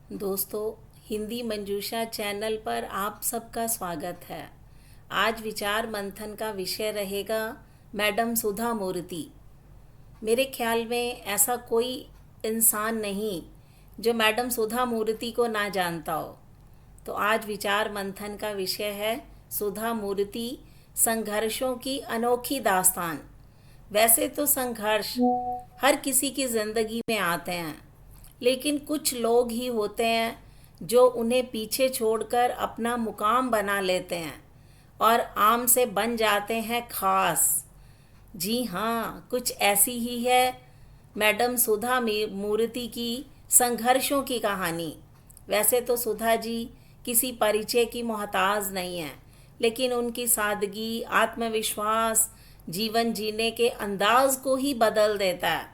दोस्तों, हिंदी मंजूषा चैनल पर आप सबका स्वागत है। आज विचार मंथन का विषय रहेगा मैडम सुधा मूर्ति। मेरे ख्याल में ऐसा कोई इंसान नहीं जो मैडम सुधा मूर्ति को ना जानता हो। तो आज विचार मंथन का विषय है सुधा मूर्ति, संघर्षों की अनोखी दास्तान। वैसे तो संघर्ष हर किसी की ज़िंदगी में आते हैं, लेकिन कुछ लोग ही होते हैं जो उन्हें पीछे छोड़कर अपना मुकाम बना लेते हैं और आम से बन जाते हैं खास। जी हाँ, कुछ ऐसी ही है मैडम सुधा मूर्ति की संघर्षों की कहानी। वैसे तो सुधा जी किसी परिचय की मोहताज नहीं है, लेकिन उनकी सादगी, आत्मविश्वास जीवन जीने के अंदाज को ही बदल देता है।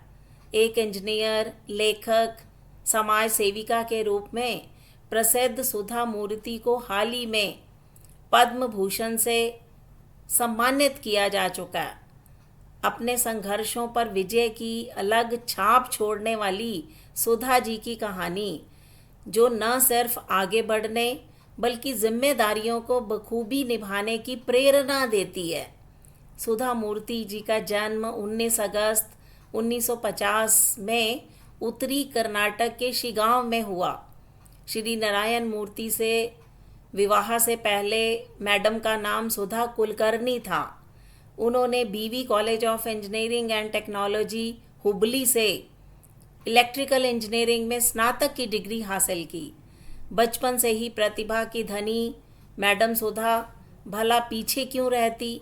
एक इंजीनियर, लेखक, समाज सेविका के रूप में प्रसिद्ध सुधा मूर्ति को हाल ही में पद्म भूषण से सम्मानित किया जा चुका है। अपने संघर्षों पर विजय की अलग छाप छोड़ने वाली सुधा जी की कहानी, जो न सिर्फ आगे बढ़ने बल्कि जिम्मेदारियों को बखूबी निभाने की प्रेरणा देती है। सुधा मूर्ति जी का जन्म 19 अगस्त 1950 में उत्तरी कर्नाटक के शिगांव में हुआ। श्री नारायण मूर्ति से विवाह से पहले मैडम का नाम सुधा कुलकर्णी था। उन्होंने बीवी college of engineering and technology Hubli से इलेक्ट्रिकल इंजीनियरिंग में स्नातक की डिग्री हासिल की। बचपन से ही प्रतिभा की धनी मैडम सुधा भला पीछे क्यों रहती।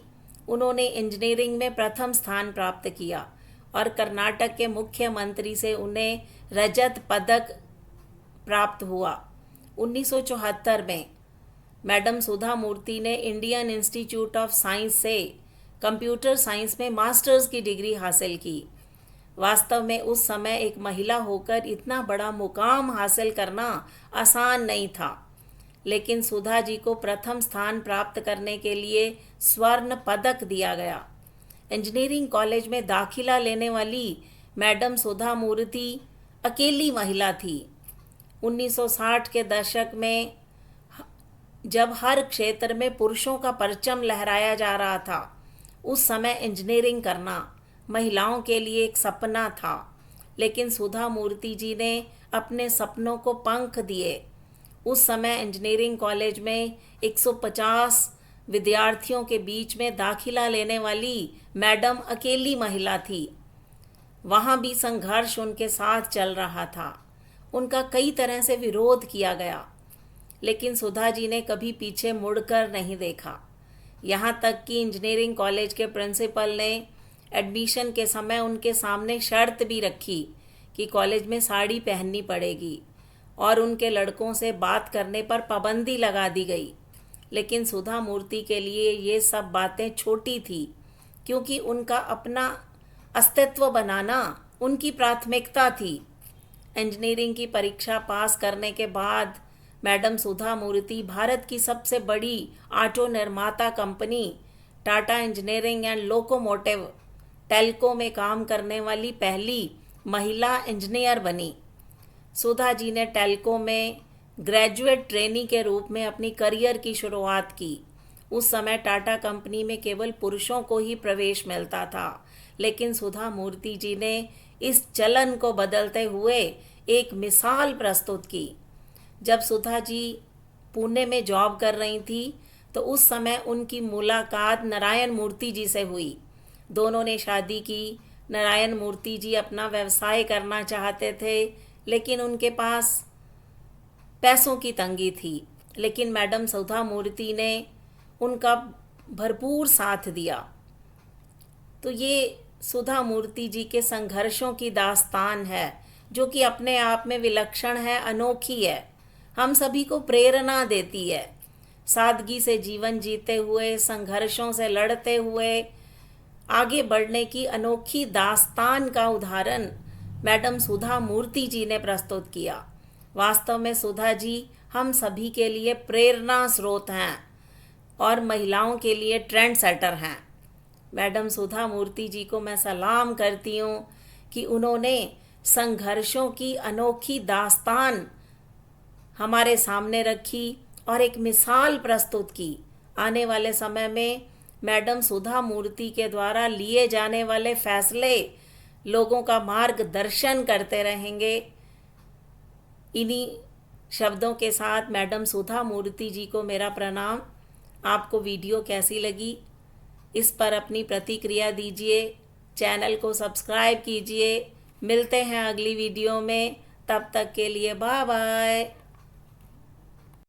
उन्होंने इंजीनियरिंग में प्रथम स्थान प्राप्त किया और कर्नाटक के मुख्यमंत्री से उन्हें रजत पदक प्राप्त हुआ। 1974 में मैडम सुधा मूर्ति ने इंडियन इंस्टीट्यूट ऑफ साइंस से कंप्यूटर साइंस में मास्टर्स की डिग्री हासिल की। वास्तव में उस समय एक महिला होकर इतना बड़ा मुकाम हासिल करना आसान नहीं था, लेकिन सुधा जी को प्रथम स्थान प्राप्त करने के लिए स्वर्ण पदक दिया गया। इंजीनियरिंग कॉलेज में दाखिला लेने वाली मैडम सुधा मूर्ति अकेली महिला थी। 1960 के दशक में जब हर क्षेत्र में पुरुषों का परचम लहराया जा रहा था, उस समय इंजीनियरिंग करना महिलाओं के लिए एक सपना था। लेकिन सुधा मूर्ति जी ने अपने सपनों को पंख दिए। उस समय इंजीनियरिंग कॉलेज में 150 विद्यार्थियों के बीच में दाखिला लेने वाली मैडम अकेली महिला थी। वहाँ भी संघर्ष उनके साथ चल रहा था। उनका कई तरह से विरोध किया गया, लेकिन सुधा जी ने कभी पीछे मुड़कर नहीं देखा। यहाँ तक कि इंजीनियरिंग कॉलेज के प्रिंसिपल ने एडमिशन के समय उनके सामने शर्त भी रखी कि कॉलेज में साड़ी पहननी पड़ेगी और उनके लड़कों से बात करने पर पाबंदी लगा दी गई। लेकिन सुधा मूर्ति के लिए ये सब बातें छोटी थी, क्योंकि उनका अपना अस्तित्व बनाना उनकी प्राथमिकता थी। इंजीनियरिंग की परीक्षा पास करने के बाद मैडम सुधा मूर्ति भारत की सबसे बड़ी ऑटो निर्माता company Tata engineering and locomotive Telco में काम करने वाली पहली महिला इंजीनियर बनी। सुधा जी ने टेल्को में ग्रेजुएट ट्रेनी के रूप में अपनी करियर की शुरुआत की। उस समय टाटा कंपनी में केवल पुरुषों को ही प्रवेश मिलता था, लेकिन सुधा मूर्ति जी ने इस चलन को बदलते हुए एक मिसाल प्रस्तुत की। जब सुधा जी पुणे में जॉब कर रही थी, तो उस समय उनकी मुलाकात नारायण मूर्ति जी से हुई। दोनों ने शादी की। नारायण मूर्ति जी अपना व्यवसाय करना चाहते थे, लेकिन उनके पास पैसों की तंगी थी। लेकिन मैडम सुधा मूर्ति ने उनका भरपूर साथ दिया। तो ये सुधा मूर्ति जी के संघर्षों की दास्तान है, जो कि अपने आप में विलक्षण है, अनोखी है, हम सभी को प्रेरणा देती है। सादगी से जीवन जीते हुए, संघर्षों से लड़ते हुए आगे बढ़ने की अनोखी दास्तान का उदाहरण मैडम सुधा मूर्ति जी ने प्रस्तुत किया। वास्तव में सुधा जी हम सभी के लिए प्रेरणा स्रोत हैं और महिलाओं के लिए ट्रेंड सेटर हैं। मैडम सुधा मूर्ति जी को मैं सलाम करती हूँ कि उन्होंने संघर्षों की अनोखी दास्तान हमारे सामने रखी और एक मिसाल प्रस्तुत की। आने वाले समय में मैडम सुधा मूर्ति के द्वारा लिए जाने वाले फैसले लोगों का मार्गदर्शन करते रहेंगे। इन्हीं शब्दों के साथ मैडम सुधा मूर्ति जी को मेरा प्रणाम। आपको वीडियो कैसी लगी, इस पर अपनी प्रतिक्रिया दीजिए, चैनल को सब्सक्राइब कीजिए। मिलते हैं अगली वीडियो में, तब तक के लिए बाय बाय।